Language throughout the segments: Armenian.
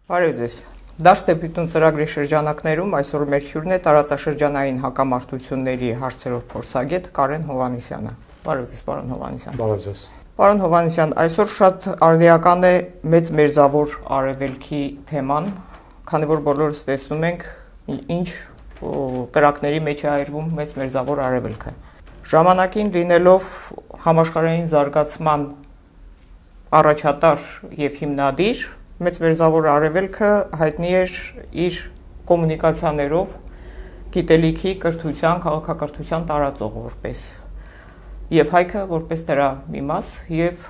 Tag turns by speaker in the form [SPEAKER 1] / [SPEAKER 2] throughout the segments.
[SPEAKER 1] Բարև ձեզ։ Դաշտեպիտուն ծրագրի շրջանակներում այսօր մեր հյուրն է տարածաշրջանային հակամարտությունների հարցերով փորձագետ Կարեն Հովհաննիսյանը։ Բարև ձեզ, պարոն Հովհաննիսյան։
[SPEAKER 2] Բարև ձեզ։
[SPEAKER 1] Պարոն Հովհաննիսյան, այսօր շատ արժեական է մեծ մերձավոր արևելքի թեման, քանի որ բոլորս տեսնում ենք, ինչ կրակների մեջ է այրվում մեծ մերձավոր արևելքը։ Ժամանակին լինելով համաշխարհային զարգացման առաջատար եւ հիմնադիր, մեծ մերձավոր արևելքը հայտնի էր իր կոմունիկացիաներով, գիտելիքի, կրթության, քաղաքակրթության տարածող որպես եւ հայքը որպես դրա մի մաս եւ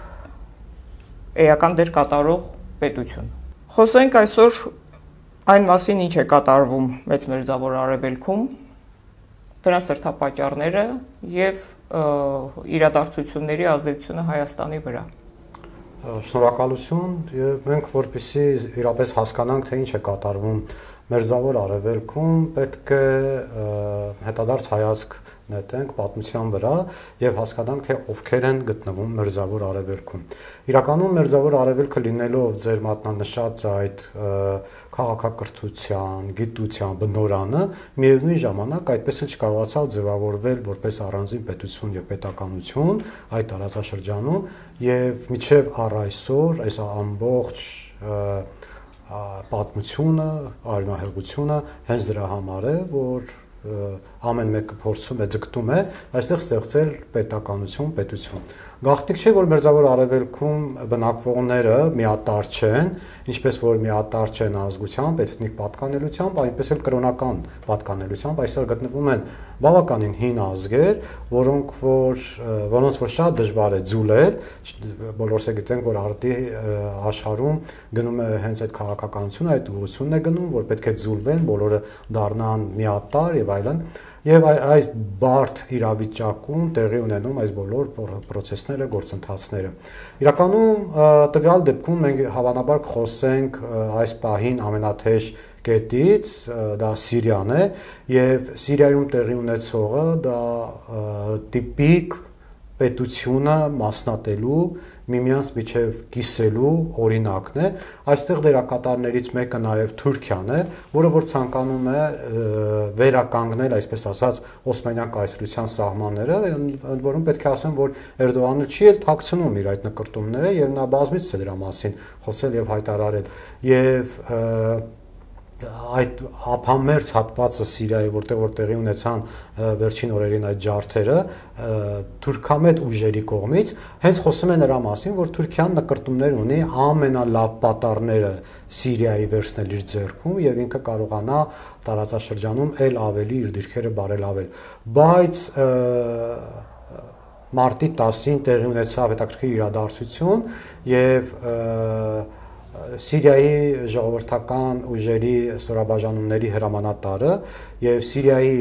[SPEAKER 1] էական դեր կատարող պետություն։ Խոսենք այսօր այն մասին, ինչ է կատարվում մեծ մերձավոր արևելքում, դրանց դրդապատճառները եւ իրադարձությունների ազդեցությունը Հայաստանի վրա։
[SPEAKER 2] Շնորհակալություն, մենք որպեսզի իրապես հասկանանք, թե ինչ է կատարվում մերձավոր արևելքում, պետք է հետադարձ հայացք նետենք պատմության վրա եւ հասկանանք, թե ովքեր են գտնվում մերձավոր արևելքում։ Իրականում մերձավոր արևելքը լինելով ձեր մատնանշած այդ քաղաքակրթության, գիտության բնորանը, միևնույն ժամանակ այդպես էլ չկարողացավ ձևավորվել որպես առանձին պետություն եւ պետականություն այդ տարածաշրջանում եւ մինչեւ առ այսօր այս ամբողջ պատմությունը, արյունահեղությունը հենց դրա համար է, որ ամեն մեկը փորձում է ձգտում է այստեղ ստեղծել պետականություն, պետություն։ Գաղտնիք չէ, որ մերձավոր արևելքում բնակվողները միատարր չեն, ինչպես որ միատարր չեն ազգությամբ, էթնիկ պատկանելությամբ, այնպես էլ կրոնական պատկանելությամբ, այստեղ գտնվում են բավականին հին ազգեր, որոնց որ շատ դժվար է ձուլել, բոլորս է գիտենք, որ արդի աշխարհում գնում է հենց այդ քաղաքականությունը, այդ ուղղությունն է գնում, որ պետք է ձուլվեն, բոլորը դառնան միատարր եւ այլն։ Եվ այս բարդ իրավիճակում տեղի ունենում այս բոլոր process-ները, գործընթացները։ Իրականում տվյալ դեպքում մենք հավանաբար կխոսենք այս պահին ամենաթեժ կետից, դա Սիրիան է, եւ Սիրիայում տեղի ունեցողը դա տիպիկ պետությունը մասնատելու, միմյանց միջև կիսելու օրինակն է։ Այստեղ դերակատարներից մեկը նաև Թուրքիան է, որը որ ցանկանում է վերականգնել, այսպես ասած, Օսմանյան կայսրության սահմանները, ընդ որում պետք է ասեմ, որ Էրդողանը չի էլ թաքցնում իր այդ նկրտումները եւ նա բազմիցս է դրա մասին խոսել եւ հայտարարել։ Եվ այդ ափամերձ հատվածը Սիրիայի, որտեղ տեղի ունեցան վերջին օրերին այդ ջարդերը թուրքամետ ուժերի կողմից, հենց խոսում է նրա մասին, որ Թուրքիան նկրտումներ ունի ամենալավ պատառները Սիրիայի վերցնել իր ձեռքում եւ ինքը կարողանա տարածաշրջանում ել ավելի իր դիրքերը բարելավել։ Բայց մարտի 10-ին տեղի ունեցավ հետաքրքիր իրադարձություն եւ Սիրիայի ժողովրդական ուժերի ստորաբաժանումների հրամանատարը եւ Սիրիայի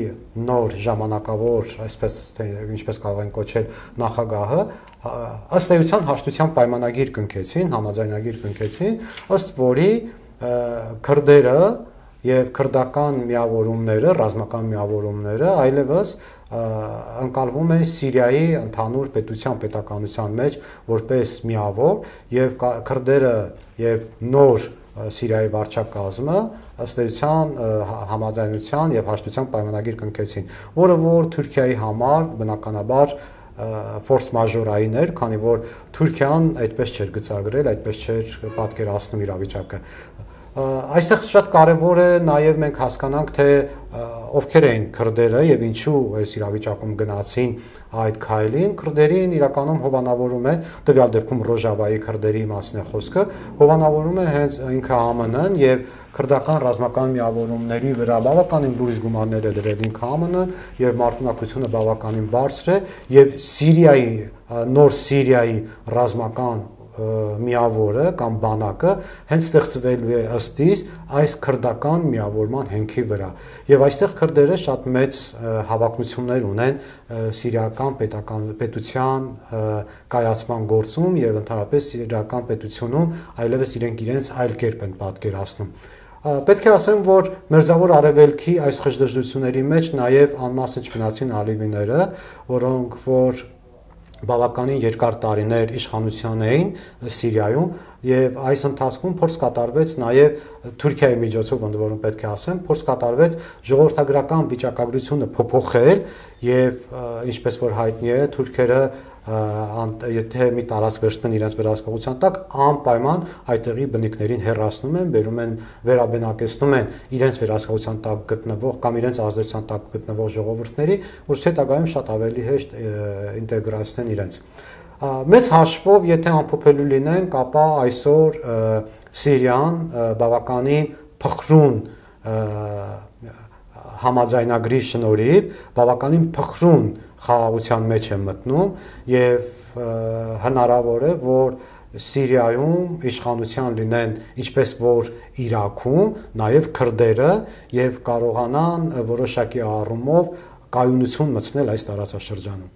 [SPEAKER 2] նոր ժամանակավոր, ինչպես կարող են կոչել, նախագահը ըստ էության հաշտության պայմանագիր կնքեցին, համաձայնագիր կնքեցին, ըստ որի քրդերը եւ քրդական միավորումները, ռազմական միավորումները այլևս ընկալվում են Սիրիայի ընդհանուր պետության պետականության մեջ որպես միավոր եւ քրդերը եւ նոր Սիրիայի վարչակազմը ըստ էության համաձայնության եւ հաշտության պայմանագիր կնքեցին, որը որ Թուրքիայի համար բնականաբար ֆորս մաժորային էր, քանի որ Թուրքիան այդպես չէր գծագրել, այդպես չէր պատկերացնում իրավիճակը։ Այստեղ շատ կարևոր է նաև մենք հասկանանք, թե ովքեր էին քրդերը եւ ինչու այս իրավիճակում գնացին այդ քայլին։ Քրդերին իրականում հովանավորում է, տվյալ դեպքում Ռոժավայի քրդերի մասին է խոսքը, հովանավորում է հենց ինքը ԱՄՆ-ն եւ քրդական ռազմական միավորումների վրա բավականին լուրջ գումարներ է դրել ինքը ԱՄՆ-ը եւ մարտունակությունը բավականին բարձր է եւ Սիրիայի նոր Սիրիայի ռազմական միավորը կամ բանակը հենց ստեղծվելու է ըստ իս այս քրդական միավորման հենքի վրա եւ այստեղ քրդերը շատ մեծ հավակնություններ ունեն սիրիական պետության կայացման գործում եւ ընդհանրապես սիրիական պետությունում այլևս իրենց այլ կերպ են պատկերացնում։ Պետք է ասեմ, որ մերձավոր արևելքի այս խժդժությունների մեջ նաեւ անմասն չմնացին ալիվիները, որոնք որ բավականին երկար տարիներ իշխանության էին Սիրիայում եւ այս ընթացքում փորձ կատարվեց նաեւ Թուրքիայի միջոցով, ընդ որում պետք է ասեմ, փորձ կատարվեց ժողովրդագրական վիճակագրությունը փոփոխել եւ ինչպես որ հայտնի է, թուրքերը եթե մի տարածք վերցնեն իրենց վերահսկողության տակ, անպայման այդտեղի բնիկներին հեռացնում են, բերում են, վերաբնակեցնում են իրենց վերահսկողության տակ գտնվող կամ իրենց ազդեցության տակ գտնվող ժողովուրդների, որից հետագայում շատ ավելի հեշտ ինտեգրացնեն իրենց։ Մեծ հաշվով, եթե ամփոփելու լինենք, ապա այսօր Սիրիան բավականին փխրուն համաձայնագրի շնորհիվ բավականին փխրուն խաղաղության մեջ է մտնում եւ հնարավոր է, որ Սիրիայում իշխանության լինեն ինչպես որ Իրաքում, նաեւ քրդերը եւ կարողանան որոշակի առումով կայունություն մտցնել այս տարածաշրջանում։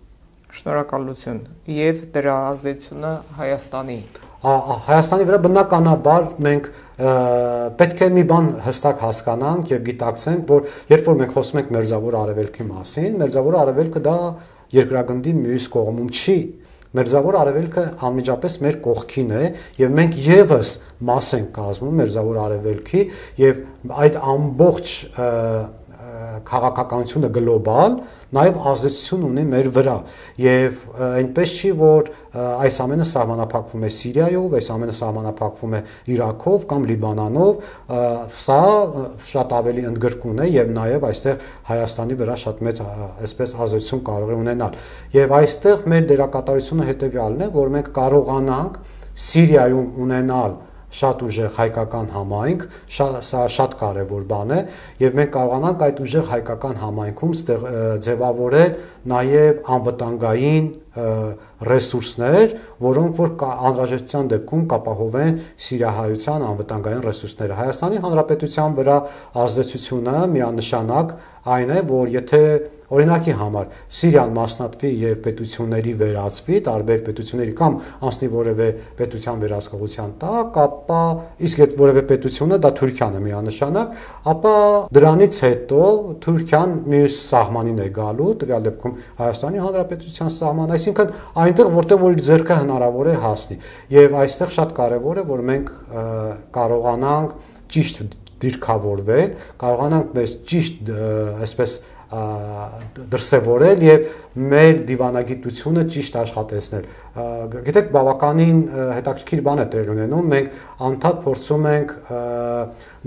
[SPEAKER 1] Շնորհակալություն եւ դրա ազդեցությունը Հայաստանի
[SPEAKER 2] Հայաստանի վրա բնականաբար մենք պետք է մի բան հստակ հասկանանք եւ գիտակցենք, որ երբ որ մենք խոսում ենք Մերձավոր Արևելքի մասին, Մերձավոր Արևելքը դա երկրագնդի մյուս կողմում չի։ Մերձավոր Արևելքը անմիջապես մեր կողքին է եւ մենք եւս մաս ենք կազմում Մերձավոր Արևելքի եւ այդ ամբողջ քաղաքականությունը գլոբալ նաև ազդեցություն ունի մեր վրա եւ այնպես չի որ այս ամենը սահմանափակվում է Սիրիայով, այս ամենը սահմանափակվում է Իրաքով կամ Լիբանանով, սա շատ ավելի ընդգրկուն է եւ նաև այստեղ Հայաստանի վրա շատ մեծ այսպես ազդեցություն կարող է ունենալ եւ այստեղ մեր դերակատարությունը հետեւյալն է, որ մենք կարողանանք Սիրիայում ունենալ շատ ուժեղ հայկական համայնք, սա շատ կարևոր բան է եւ մենք կարողանանք այդ ուժեղ հայկական համայնքում ձևավորել նաեւ անվտանգային ռեսուրսներ, որոնք որ անհրաժեշտության դեպքում կապահովեն սիրիահայության անվտանգային ռեսուրսները։ Հայաստանի Հանրապետության վրա ազդեցությունը միանշանակ այն է, որ եթե օրինակի համար Սիրիան մասնատվի եւ պետությունների վերածվի, տարբեր պետությունների կամ անցնի որևէ պետության վերահսկողության տակ, ապա իսկ այդ որևէ պետությունը դա Թուրքիան է միանշանակ, ապա դրանից հետո Թուրքիան մյուս սահմանին է գալու, տվյալ դեպքում Հայաստանի Հանրապետության սահման, այսինքն այնտեղ որտեղ որ իր ձեռքը հնարավոր է հասնի։ Եվ այստեղ շատ կարեւոր է, որ մենք կարողանանք ճիշտ դիրքավորվել, կարողանանք մեզ ճիշտ այսպես դրսևորել եւ մեր դիվանագիտությունը ճիշտ աշխատեցնել։ Գիտեք, բավականին հետաքրքիր բան է տեղի ունենում, մենք անդադ փորձում ենք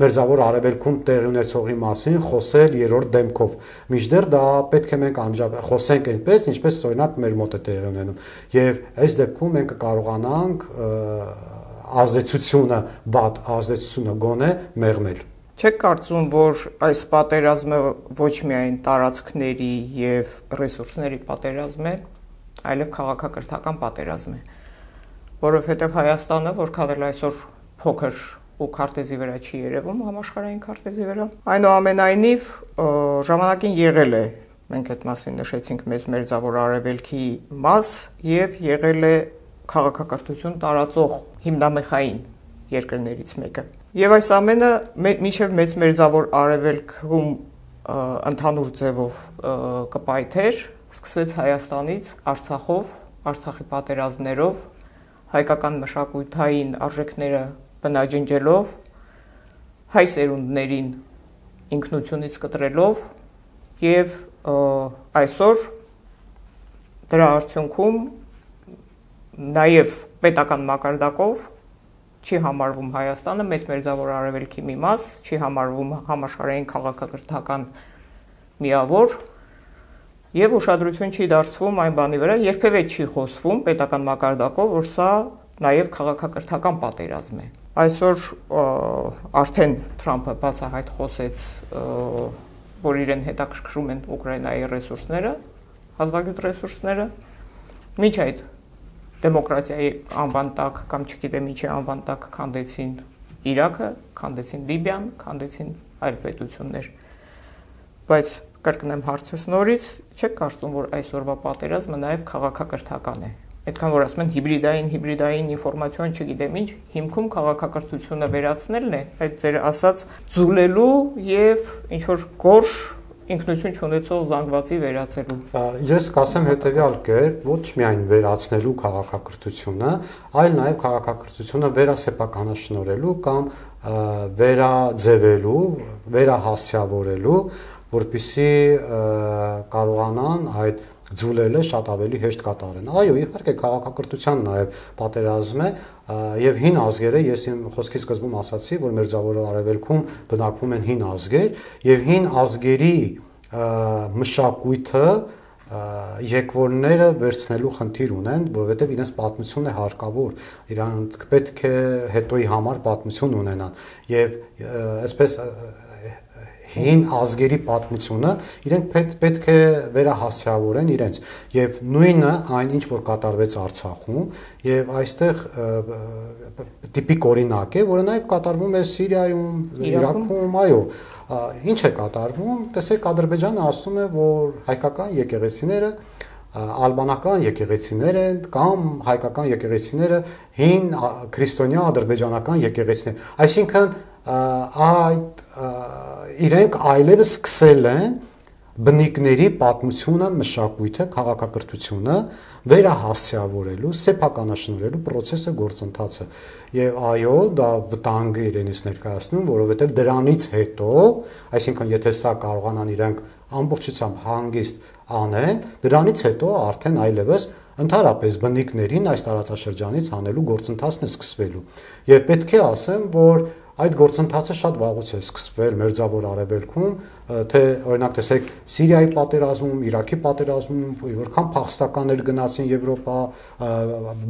[SPEAKER 2] Մերձավոր Արևելքում տեղի ունեցողի մասին խոսել երրորդ դեմքով։ Մինչդեռ դա պետք է մենք անմիջապես խոսենք այնպես, ինչպես օրինակ մեր մոտ է տեղի ունենում։ Եվ այս դեպքում մենք կարողանանք ազդեցությունը, վատ ազդեցությունը գոնե մեղմել։
[SPEAKER 1] Չեք կարծում, որ այս պատերազմը ոչ միայն տարածքների եւ ռեսուրսների պատերազմ է, այլև քաղաքակրթական պատերազմ է, որովհետեւ Հայաստանը, որքան էլ այսօր փոքր ու քարտեզի վրա չի երևում, համաշխարհային քարտեզի վրա, այնուամենայնիվ ժամանակին եղել է, մենք այդ մասին նշեցինք, մեծ Մերձավոր Արևելքի մաս եւ եղել է քաղաքակրթություն տարածող հիմնամեխային երկրներից մեկը։ Եվ այս ամենը մինչև մեծ Մերձավոր Արևելքում ընդհանուր ձևով կպայթեր, սկսվեց Հայաստանից, Արցախով, Արցախի պատերազմներով, հայկական մշակութային արժեքները բնաջնջելով, հայ սերունդներին ինքնությունից կտրելով եւ այսօր դրա արդյունքում նաեւ պետական մակարդակով չի համարվում Հայաստանը մեծ Մերձավոր Արևելքի մի մաս, չի համարվում համաշխարհային քաղաքակրթական միավոր եւ ուշադրություն չի դարձվում այն բանի վրա, երբևէ չի խոսվում պետական մակարդակով, որ սա նաեւ քաղաքակրթական պատերազմ է։ Այսօր արդեն Թրամփը բացահայտ խոսեց, որ իրեն հետաքրքրում են Ուկրաինայի ռեսուրսները, հազվագյուտ ռեսուրսները, մինչ այդ դեմոկրատիայի անվան տակ կամ չգիտեմ ինչի անվան տակ քանդեցին Իրաքը, քանդեցին Լիբիան, քանդեցին այլ պետություններ։ Բայց կրկնեմ հարցս նորից, չեք կարծում, որ այսօրվա պատերազմը նաև քաղաքակրթական է։ Այդքան որ ասում են հիբրիդային ինֆորմացիոն չգիտեմ ինչ, հիմքում քաղաքակրթությունը վերացնելն է, այդ ձեր ասած ձուլելու եւ ինչ որ գորշ ինքնություն չունեցող զանգվածի վերացելու։
[SPEAKER 2] Ես կասեմ հետեւյալ կերպ, ոչ միայն վերացնելու քաղաքակրթությունը, այլ նաև քաղաքակրթությունը վերասեփականաշնորհելու կամ վերաձևելու, վերահասյավորելու, որպեսզի կարողանան այդ ձուլելը շատ ավելի հեշտ կատարեն։ Այո, իհարկե քաղաքակրթության նաև պատերազմ է եւ հին ազգերը, ես իմ խոսքի սկզբում ասացի, որ Մերձավոր Արևելքում բնակվում են հին ազգեր եւ հին ազգերի մշակույթը եկվորները վերցնելու խնդիր ունեն, որովհետև իրենց պատմություն է հարկավոր, իրանք պետք է հետոյի համար պատմություն ունենան եւ այսպես հին ազգերի պատմությունը իրենք պետք է վերահասյավորեն իրենց եւ նույնը այն ինչ որ կատարվեց Արցախում եւ այստեղ տիպիկ օրինակ է, որը նաեւ կատարվում է Սիրիայում, Իրաքում, այո, ինչ է կատարվում, տեսեք Ադրբեջանը ասում է, որ հայկական եկեղեցիները ալբանական եկեղեցիներ են կամ հայկական եկեղեցիները հին քրիստոնյա ադրբեջանական եկեղեցիներ, այսինքն այդ իրենք այլևս սկսել են բնիկների պատմությունը, մշակույթը, քաղաքակրթությունը վերահասյավորելու, սեփականաշնորհելու process-ը գործընթացը։ Եվ այո, դա վտանգ է իրենից ներկայացնում, որովհետև դրանից հետո, այսինքն եթե սա կարողանան իրենք ամբողջությամբ հանգիստ անեն, դրանից հետո արդեն այլևս ընդհանրապես բնիկներին այս տարածաշրջանից հանելու գործընթացն է սկսվելու։ Եվ պետք է ասեմ, որ այդ գործընթացը շատ վաղուց է սկսվել Մերձավոր Արևելքում, թե օրինակ տեսեք Սիրիայի պատերազմում, Իրաքի պատերազմում, որքան փախստականներ գնացին Եվրոպա,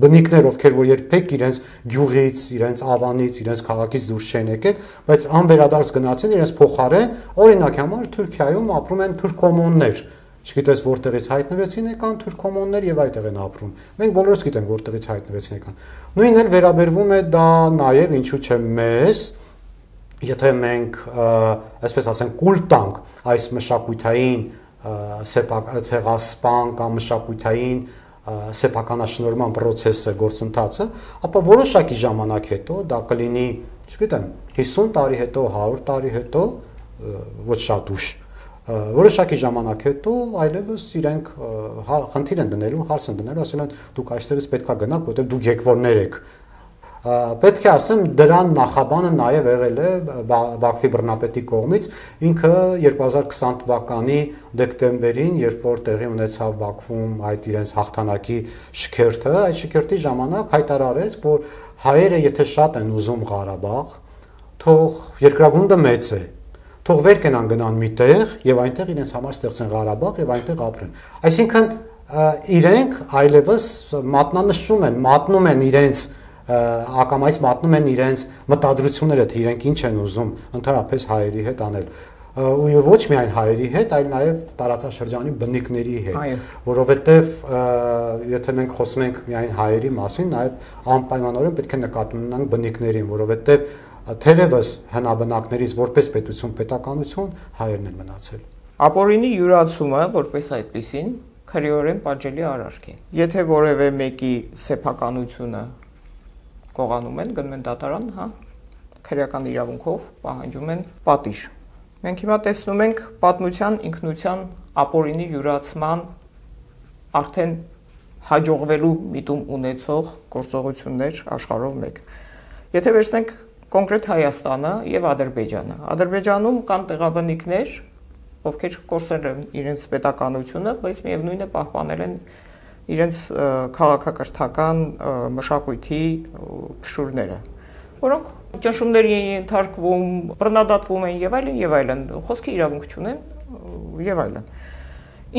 [SPEAKER 2] բնիկներ, ովքեր որ երբեք իրենց գյուղից, իրենց ավանից, իրենց քաղաքից դուրս չեն եկել, բայց անվերադարձ գնացին իրենց փոխարեն, օրինակ համար Թուրքիայում ապրում են թուրքոմոններ, չգիտես որտեղից հայտնվեցին եկան թուրքոմոններ եւ այդտեղ են ապրում։ Մենք բոլորս գիտենք որտեղից հայտնվեցին եկան։ Նույնն էլ վերաբերվում է դա նաեւ ինչու՞ չէ մեզ, եթե մենք այսպես ասենք կուլ տանք այս մշակութային ցեղասպան կամ մշակութային սեփականաշնորհման process-ը գործընթացը, ապա որոշակի ժամանակ հետո դա կլինի, չգիտեմ, 50 տարի հետո, 100 տարի հետո, ոչ շատ ուշ որոշակի ժամանակ հետո այլևս իրենք խնդիր են դնելու, հարց են դնելու, ասել են դուք այստեղից պետքա գնաք, որտեղ դուք եկվորներ եք։ Պետք է ասեմ, դրան նախաբանը նաև եղել է Բաքվի բռնապետի կողմից, ինքը 2020 թվականի դեկտեմբերին, երբ որ տեղի ունեցավ Բաքվում այդ իրենց հաղթանակի շքերթը, այդ շքերթի ժամանակ հայտարարեց, որ հայերը եթե շատ են ուզում Ղարաբաղ, թող երկրագունդը մեծ է, թող վեր կենան գնան մի տեղ եւ այնտեղ իրենց համար ստեղծեն Ղարաբաղ եւ այնտեղ ապրեն։ Այսինքն իրենք այլևս մատնանշում են, մատնում են իրենց ակամայից մատնում են իրենց մտադրությունները, թե իրենք ինչ են ուզում ընդհանրապես հայերի հետ անել։ Ու ոչ միայն հայերի հետ, այլ նաեւ տարածաշրջանի բնիկների հետ, որովհետեւ եթե մենք խոսում ենք միայն հայերի մասին, նաեւ անպայմանորեն պետք է նկատի ունենանք բնիկներին, որովհետեւ թերևս հնաբնակներից որպես պետություն, պետականություն հայերն են մնացել։
[SPEAKER 1] Ապօրինի յուրացումը որպես այդպեսին քրեորեն պատժելի արարք է։ Եթե որևէ մեկի սեփականությունը կողանում են, գնում են դատարան, հա, քրեական իրավունքով պահանջում են պատիժ։ Մենք հիմա տեսնում ենք պատմության ինքնության ապօրինի յուրացման արդեն հաջողվելու միտում ունեցող գործողություններ աշխարհով մեկ։ Եթե վերցնենք կոնկրետ Հայաստանը եւ Ադրբեջանը։ Ադրբեջանում կան տեղաբնիկներ, ովքեր կորցրել են իրենց պետականությունը, բայց միևնույն է պահպանել են իրենց քաղաքակրթական մշակույթի փշուրները, որոնք ճնշումների են ենթարկվում, բռնադատվում են եւ այլն, խոսքի իրավունք չունեն եւ այլն։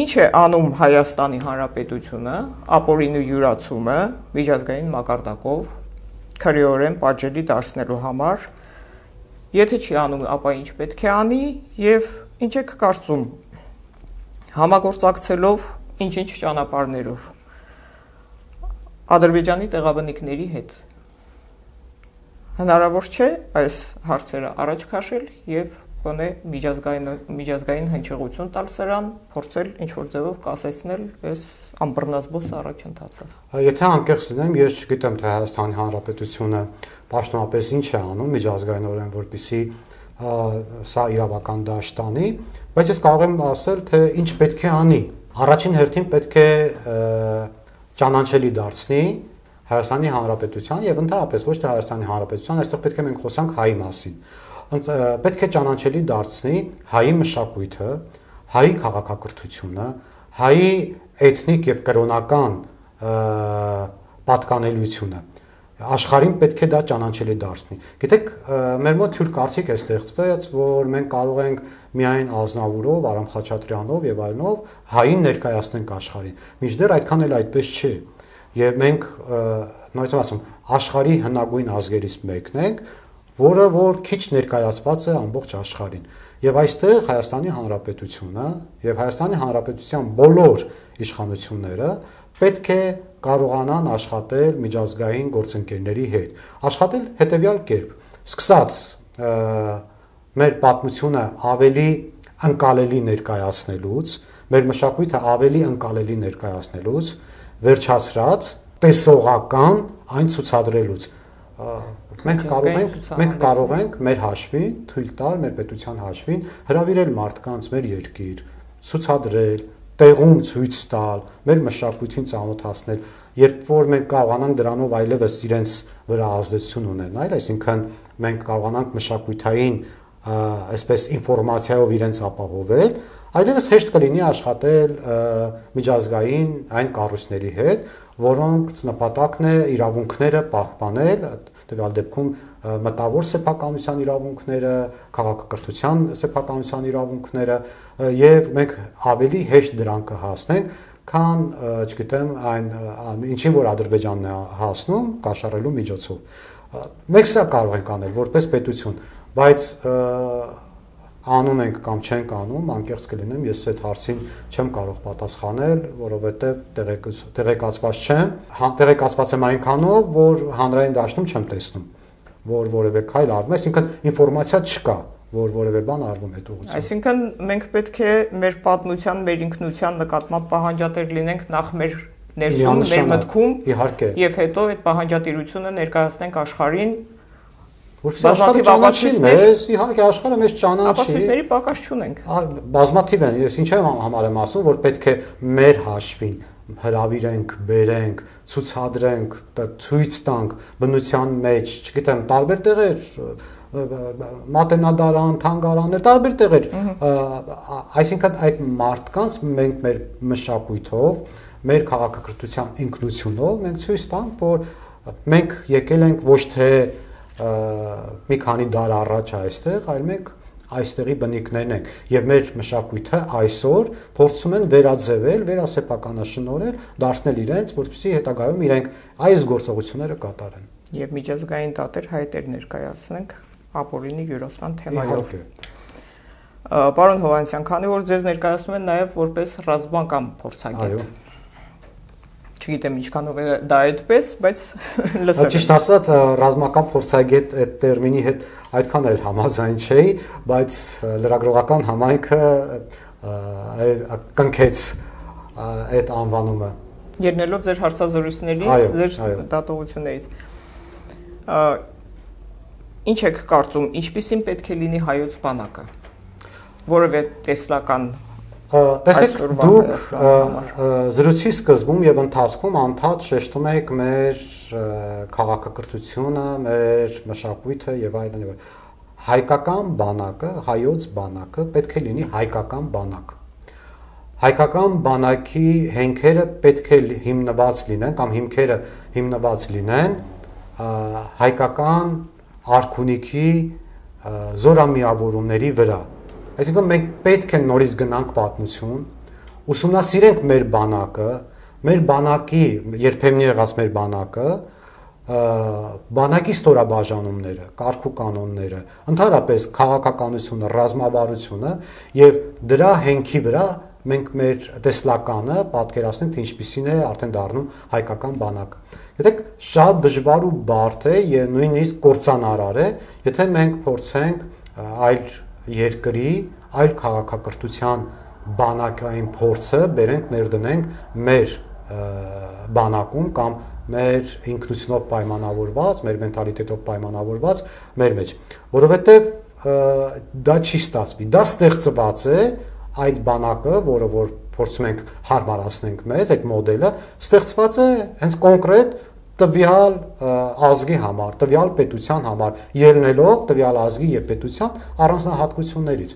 [SPEAKER 1] Ինչ է անում Հայաստանի Հանրապետությունը, ապօրինի յուրացումը միջազգային մակարդակով քրեորեն պատժելի դարձնելու համար, եթե չի անում, ապա ինչ պետք է անի եւ ինչ եք կարծում համագործակցելով ինչ-ինչ ճանապարհներով Ադրբեջանի տեղաբնիկների հետ հնարավոր չէ այս հարցերը առաջ քաշել եւ գոնե միջազգային հնչեղություն տալ սրան, փորձել ինչ-որ ձևով կասեցնել այս անբռնազբոս առաջընթացը։
[SPEAKER 2] Եթե անկեղծ լինեմ, ես չգիտեմ, թե Հայաստանի Հանրապետությունը պաշտոնապես ինչ է անում միջազգայինորեն, որպեսզի սա իրավական դաշտանի, բայց ես կարող եմ ասել, թե ինչ պետք է անի։ Առաջին հերթին պետք է ճանաչելի դարձնի Հայաստանի Հանրապետության եւ ընդհանրապես ոչ թե Հայաստանի Հանրապետության, այստեղ պետք է մենք խոսանք հայի մասին։ Պետք է ճանաչելի դարձնի հայի մշակույթը, հայի քաղաքակրթությունը, հայի էթնիկ եւ կրոնական պատկանելիությունը։ Աշխարհին պետք է դա ճանաչելի դարձնի։ Գիտեք, մեր մոտ թյուր կարծիք է ստեղծված, որ մենք կարող ենք միայն Ազնավուրով, Արամ Խաչատրյանով եւ այլնով հային ներկայացնենք աշխարհին։ Մինչդեռ այդքան էլ այդպես չի։ Եվ մենք նույնիսկ ասում աշխարհի հնագույն ազգերից մեկն ենք, որը որ քիչ ներկայացված է ամբողջ աշխարհին։ Եվ այստեղ Հայաստանի Հանրապետությունը եւ Հայաստանի Հանրապետության բոլոր իշխանությունները պետք է կարողանան աշխատել միջազգային գործընկերների հետ։ Աշխատել հետեւյալ կերպ. սկսած մեր պատմությունը ավելի ընկալելի ներկայացնելուց, մեր մշակույթը ավելի ընկալելի ներկայացնելուց, վերջացրած տեսողական այն ցուցադրելուց։ Մենք կարող ենք մեր հաշվին թույլ տալ, մեր պետության հաշվին հրավիրել մարդկանց մեր երկիր, ցուցադրել, տեղում ցույց տալ, մեր մշակույթին ծանոթացնել, երբ որ մենք կարողանանք դրանով այլևս իրենց վրա ազդեցություն ունենալ, այսինքն մենք կարողանանք մշակութային այսպես ինֆորմացիայով իրենց ապահովել, այլևս հեշտ կլինի աշխատել միջազգային այն կառույցների հետ, որոնք նպատակն է իրավունքները պահպանել, տվյալ դեպքում մտավոր սեփականության իրավունքները, քաղաքակրթության սեփականության իրավունքները, եւ մենք ավելի հեշտ դրան կհասնենք, քան, չգիտեմ, այն ինչին որ Ադրբեջանն է հասնում կաշառելու միջոցով։ Մենք սա կարող ենք անել որպես պետություն, բայց անում ենք կամ չենք անում, անկեղծ կլինեմ, ես այդ հարցին չեմ կարող պատասխանել, որովհետև տեղեկացված չեմ, տեղեկացված եմ այնքանով, որ հանրային դաշտում չեմ տեսնում, որ որևէ քայլ արվում է, այսինքն ինֆորմացիա չկա, որ որևէ բան արվում է ուղղությամբ։
[SPEAKER 1] Այսինքն մենք պետք է մեր պատմության, մեր ինքնության նկատմամբ պահանջատեր լինենք նախ մեր ներսում, մեր մտքում,
[SPEAKER 2] իհարկե,
[SPEAKER 1] եւ հետո այդ պահանջատիրությունը ներկայացնենք աշխարհին։
[SPEAKER 2] Որպես աշխարհը ճանաչի մեզ, իհարկե աշխարհը մեզ ճանաչի։
[SPEAKER 1] Ապացույցների պակաս չունենք։
[SPEAKER 2] Բազմաթիվ են, ես ինչ եմ ասում, որ պետք է մեր հաշվին հրավիրենք, բերենք, ցուցադրենք, ցույց տանք բնության մեջ, չգիտեմ, տարբեր տեղեր, մատենադարան, թանգարաններ, տարբեր տեղեր, այսինքն այդ մարդկանց մենք մեր մշակույթով, մեր քաղաքակրթության ինքնությունով մենք ցույց տանք, որ մենք եկել ենք ոչ թե մի քանի դար առաջ այստեղ, այլ մենք այստեղի բնիկներն ենք եւ մեր մշակույթը այսօր փորձում են վերաձևել, վերասեփականաշնորհել, դարձնել իրենց, որպեսզի հետագայում իրենք այս գործողությունները կատարեն։
[SPEAKER 1] Եվ միջազգային տատեր հայտեր ներկայացնենք ապօրինի յուրացման թեմայով։ Պարոն Հովհաննիսյան, քանի որ ձեզ ներկայացնում են նաեւ որպես ռազմական փորձագետ։ Չգիտեմ ինչքանով է դա այդպես, բայց լսեմ։
[SPEAKER 2] Ճիշտ ասած, ռազմական փորձագետ այդ տերմինի հետ այդքան էլ համաձայն չէի, բայց լրագրողական համայնքը կնքեց այդ անվանումը։
[SPEAKER 1] Ելնելով ձեր հարցազրույցներից, ձեր դատողություններից։ Ինչ եք կարծում, ինչպիսին պետք է լինի հայոց բանակը։ Որևէ տեսլական
[SPEAKER 2] Տեսեք, դուք զրույցի սկզբում եւ ընթացքում անդադ շեշտում եք մեր քաղաքակրթությունը, մեր մշակույթը եւ այլն եւ հայկական բանակը, հայոց բանակը պետք է լինի հայկական բանակ։ Հայկական բանակի հենքերը պետք է հիմնված լինեն կամ հիմքերը հիմնված լինեն հայկական արքունիքի զորամիավորումների վրա։ Այսինքն մենք պետք է նորից գնանք պատմություն, ուսումնասիրենք մեր բանակը, մեր բանակի, երբեմն եղած մեր բանակը, բանակի ստորաբաժանումները, կարգ ու կանոնները, ընդհանրապես քաղաքականությունը, ռազմավարությունը եւ դրա հենքի վրա մենք մեր տեսլականը պատկերացնենք, թե ինչպիսին է արդեն դառնում հայկական բանակը։ Գիտեք, շատ դժվար ու բարդ է եւ նույնիսկ կործանարար է, եթե մենք փորձենք այլ երկրի, այլ քաղաքակրթության բանակային փորձը բերենք ներդնենք մեր բանակում կամ մեր ինքնությունով պայմանավորված, մեր մենտալիտետով պայմանավորված մեր մեջ, որովհետև դա չի ստացվի։ Դա ստեղծված է այդ բանակը, որը որ փորձում ենք հարմարացնենք մեզ, այդ մոդելը ստեղծված է հենց կոնկրետ տվյալ ազգի համար, տվյալ պետության համար, ելնելով տվյալ ազգի եւ պետության առանձնահատկություններից։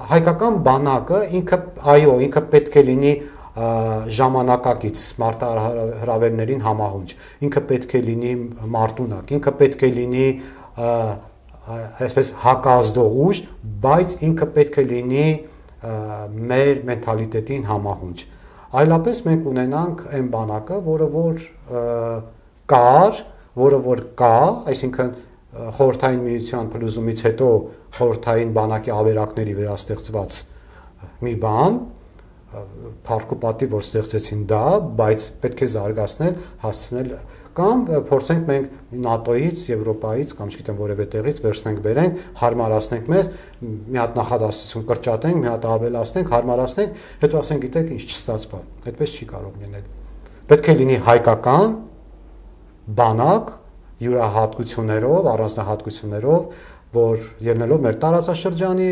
[SPEAKER 2] Հայկական բանակը ինքը պետք է լինի ժամանակակից մարտահրավերներին համահունչ, ինքը պետք է լինի մարտունակ, ինքը պետք է լինի այսպես հակազդող ուժ, բայց ինքը պետք է լինի մեր մենթալիտետին համահունչ։ Այլապես մենք ունենանք այն բանակը, որը որ կա, այսինքն խորհրդային միության փլուզումից հետո խորհրդային բանակի ավերակների վրա ստեղծված մի բան, փառք ու պատիվ որ ստեղծեցին դա, բայց պետք է զարգացնել, հասցնել կամ փորձենք մենք ՆԱՏՕ-ից, Եվրոպայից կամ չգիտեմ որևէ տեղից վերցնենք բերենք, հարմարացնենք մեզ, մի հատ նախադասություն կրճատենք, մի հատ ավելացնենք, հարմարացնենք, հետո ասենք գիտեք ինչ չստացավ։ Այդպես չի կարող լինել։ Պետք է լինի հայկական բանակ յուրահատկություններով, առանձնահատկություններով, որ ելնելով մեր տարածաշրջանի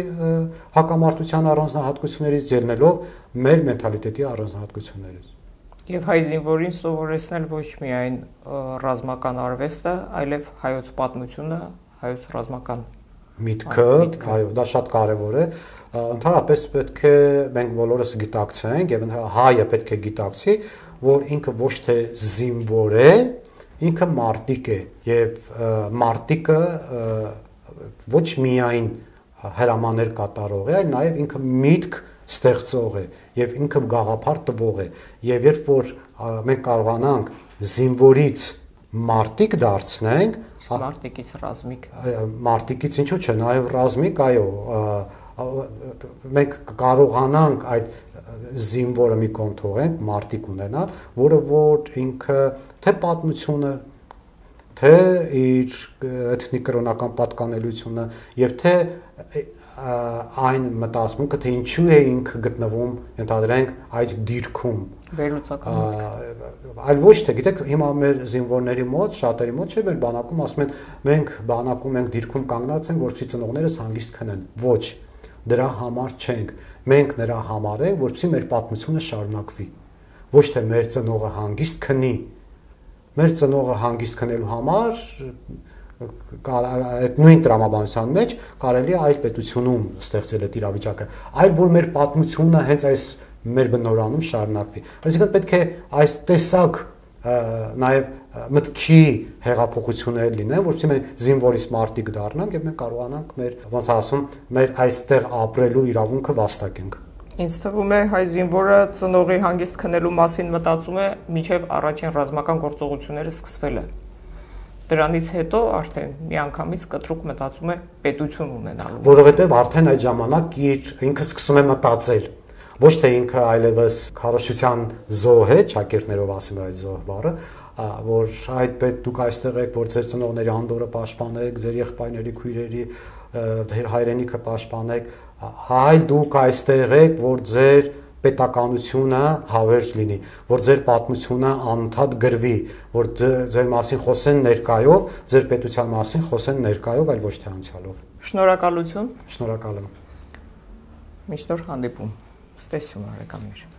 [SPEAKER 2] հակամարտության առանձնահատկություններից, ելնելով մեր մենթալիտետի առանձնահատկություններից։
[SPEAKER 1] Եվ հայ զինվորին սովորեցնել ոչ միայն ռազմական արվեստը, այլև հայոց պատմությունը, հայոց ռազմական
[SPEAKER 2] միտքը, այո, դա շատ կարևոր է։ Ընդհանրապես պետք է մենք բոլորս գիտակցենք եւ հայը պետք է գիտակցի, որ ինքը ոչ թե զինվոր է, ինքը մարտիկ է եւ մարտիկը ոչ միայն հրամաներ կատարող է, այլ նաեւ ինքը միտք ստեղծող է եւ ինքը գաղափար տվող է եւ երբ որ մենք կարողանանք զինվորից մարտիկ դարձնենք,
[SPEAKER 1] մարտիկից ռազմիկ,
[SPEAKER 2] մարտիկից ինչու՞ չէ, նաեւ ռազմիկ, այո, մենք կարողանանք այդ զինվորը մի կողմ թողենք, մարտիկ ունենալ, որը որ ինքը թե պատմությունը, թե իր էթնիկ-կրոնական պատկանելությունը եւ թե այն մտածմունքը, թե ինչու է ինքը գտնվում, ընդհանրենք այդ դիրքում
[SPEAKER 1] վերլուծական,
[SPEAKER 2] այլ ոչ թե, գիտեք, հիմա մեր զինվորների մոտ, շատերի մոտ չէ, մեր բանակում ասում են, մենք բանակում ենք դիրքում կանգնած ենք, որպեսզի ծնողներս հանգիստ քնեն։ Ոչ, դրա համար չենք, մենք նրա համար ենք, որպեսզի մեր պատմությունը շարունակվի։ Ոչ թե մեր ծնողը հանգիստ քնի։ Մեր ծնողը հանգիստ քնելու համար այդ նույն տրամաբանության մեջ կարելի է այլ պետությունում ստեղծել այդ իրավիճակը, այլ որ մեր պատմությունը հենց այս մեր բնորանում շարունակվի։ Այսինքն պետք է այս տեսակ նաև մտքի հեղափոխություններ լինեն, որովհետեւ մենք զինվորից մարտիկ դառնանք եւ մենք կարողանանք մեր, ոնց ասում, մեր այստեղ ապրելու իրավունքը վաստակենք։
[SPEAKER 1] Ինձ թվում է հայ զինվորը ծնողի հանգիստ քնելու մասին մտածում է մինչև առաջին ռազմական գործողությունները սկսվելը։ Դրանից հետո արդեն միանգամից կտրուկ մտածում է պետություն ունենալու։
[SPEAKER 2] Որովհետև արդեն այդ ժամանակ ինքը սկսում է մտածել։ Ոչ թե ինքը այլևս քարոզչության զոհ է, ճակերտներով ասում է այդ զոհ բառը, որ այդ պետ դուք այստեղ եք, որ ձեր ծնողների անդորը պաշտպանեք, ձեր եղբայրների, քույրերի, հայրենիքը պաշտպանեք, այլ դուք այստեղ եք, որ ձեր պետականությունը հավերժ լինի, որ ձեր պատմությունը անընդհատ գրվի, որ ձեր մասին խոսեն ներկայով, ձեր պետության մասին խոսեն ներկայով, այլ ոչ թե անցյալով։
[SPEAKER 1] Շնորհակալություն։
[SPEAKER 2] Շնորհակալ եմ։
[SPEAKER 1] Միշտ նոր հանդիպում։ Ստեսյուն, բարեկամներ։